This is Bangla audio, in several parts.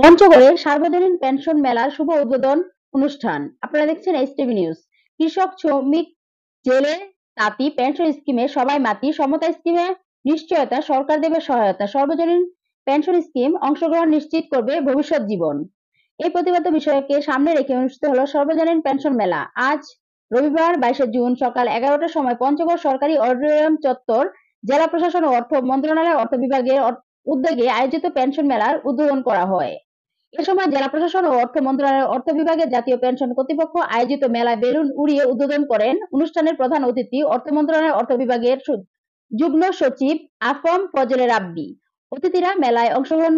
পঞ্চগড়ে সার্বজনীন পেনশন মেলার শুভ উদ্বোধন অনুষ্ঠান। আপনারা দেখছেন এসটিভি নিউজ। কৃষক, শ্রমিক, জেলে, তাঁতি পেনশন স্কিমে সবাই মাতি, সমতা স্কিমে নিশ্চয়তা, সরকার দেবে সহায়তা, সর্বজনীন পেনশন স্কিম অংশগ্রহণ নিশ্চিত করবে ভবিষ্যৎ জীবন। এই প্রতিপাদ্য বিষয়কে সামনে রেখে অনুষ্ঠিত হলো সর্বজনীন পেনশন মেলা। আজ রবিবার 22 জুন সকাল 11টার সময় পঞ্চগড় সরকারি অডিটোরিয়াম চত্বর, জেলা প্রশাসন ও অর্থ মন্ত্রণালয় অর্থ বিভাগের উদ্যোগে আয়োজিত পেনশন মেলার উদ্বোধন করা হয়। এ সময় জেলা প্রশাসন ও অর্থ মন্ত্রণালয়ের অর্থ বিভাগের জাতীয় পেনশন কর্তৃপক্ষ আয়োজিত মেলায় বেলুন উড়িয়ে উদ্বোধন করেন। অনুষ্ঠানের প্রধান অতিথি অর্থ মন্ত্রণালয়ের অর্থ বিভাগের যুগ্ম সচিব আফম ফজলে রাব্বি। অতিথিরা মেলায় অংশগ্রহণ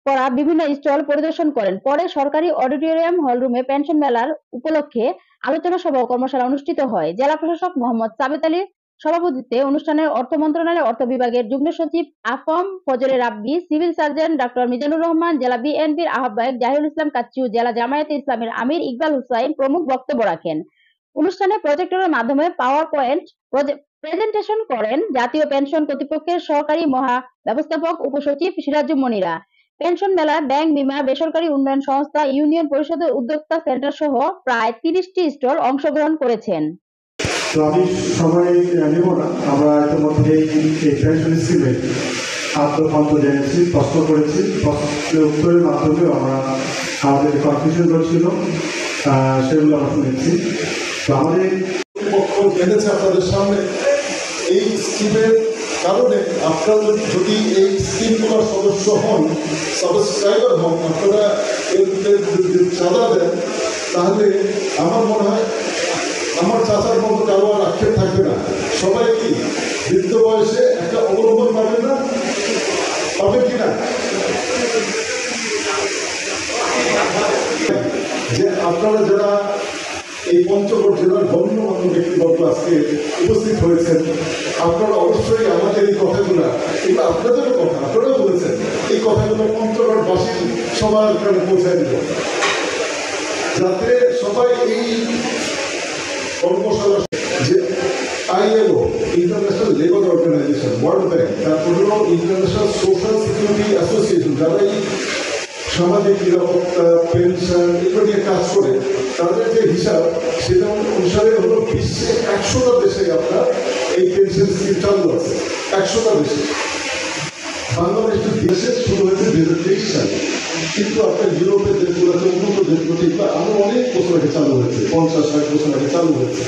করা বিভিন্ন স্টল পরিদর্শন করেন। পরে সরকারি অডিটোরিয়াম হলরুমে পেনশন মেলার উপলক্ষে আলোচনা সভা ও কর্মশালা অনুষ্ঠিত হয়। জেলা প্রশাসক মোহাম্মদ সাবেত আলীর সভাপতিত্বে অনুষ্ঠানে অর্থ মন্ত্রণালয়ের অর্থ বিভাগের যুগ্ম সচিব AFM Fazle Rabbi, civil surgeon doctor Mizanur Rahman, জেলা বিএনপির আহ্বায়ক জাহিরুল ইসলাম কাচ্চু, জেলা জামায়াতে ইসলামের আমির ইকবাল হুসাইন প্রমুখ বক্তব্য রাখেন। অনুষ্ঠানে প্রজেক্টরের মাধ্যমে পাওয়ার পয়েন্ট প্রেজেন্টেশন করেন জাতীয় পেনশন কর্তৃপক্ষের সহকারী মহা ব্যবস্থাপক উপসচিব সিরাজুম মনিরা। পেনশন মেলা ব্যাংক, বিমা, বেসরকারি উন্নয়ন সংস্থা, ইউনিয়ন পরিষদের উদ্যোক্তা সেন্টার সহ প্রায় 30টি স্টল অংশগ্রহণ করেছেন। তো আমি সময় নেব না, আমরা ইতিমধ্যে এই পেনশন স্কিমে আদ্যপান্ত জেনেছি, প্রশ্ন করেছি, প্রশ্নের উত্তরের মাধ্যমে আমরা আমাদের কনফিউশনগুলো ছিল সেগুলো আমরা শুনেছি। তো আমাদের পক্ষ জেনেছে আপনাদের সামনে এই স্কিমের কারণে আপনারা যদি এই স্কিমগুলোর সদস্য হন, সাবস্ক্রাইবার হন, আপনারা এর চাঁদা দেন, তাহলে আমার মনে হয় আমার চাচার মতো কারো আর আক্ষেপ থাকবে না। সবাই কি বৃদ্ধ বয়সে একটা অবলম্বন পাবেন না? পাবেন কিনা? যে আপনারা যারা এই পঞ্চগড় জেলার গণ্যমান্য ব্যক্তিবর্গ আজকে উপস্থিত হয়েছেন, আপনারা অবশ্যই আমাদের এই কথাগুলো, এগুলো আপনাদেরও কথা, আপনারাও বলেছেন, এই কথাগুলো পঞ্চগড়বাসী সবার কাছে পৌঁছায় দিল, যাতে সবাই এই কর্মশালা যে ILO, international labour organisation, world bank, তারপর হলো ইন্টারন্যাশনাল সোশ্যাল সিকিউরিটি অ্যাসোসিয়েশন, যারা এই সামাজিক নিরাপত্তা, পেনশন এগুলো নিয়ে কাজ করে, তাদের যে হিসাব সেটা অনুসারে হলো বিশ্বে 100টা দেশে আপনার এই পেনশন স্কিম চালু আছে। 100টা দেশে। বাংলাদেশ দেশে শুরু হয়েছে 2023 সালে, কিন্তু আপনার ইউরোপের দেশগুলোতে, উন্নত দেশগুলোতে এগুলো আরো অনেক বছর আগে চালু হয়েছে, 50-60 বছর আগে চালু হয়েছে।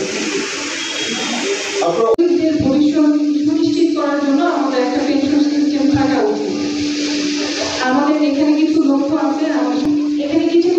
আপনার ভবিষ্যৎ সুনিশ্চিত করার জন্য আমাদের একটা পেনশন সিস্টেম থাকা উচিত। আমাদের এখানে কিছু লক্ষ্য আছে, এখানে কিছু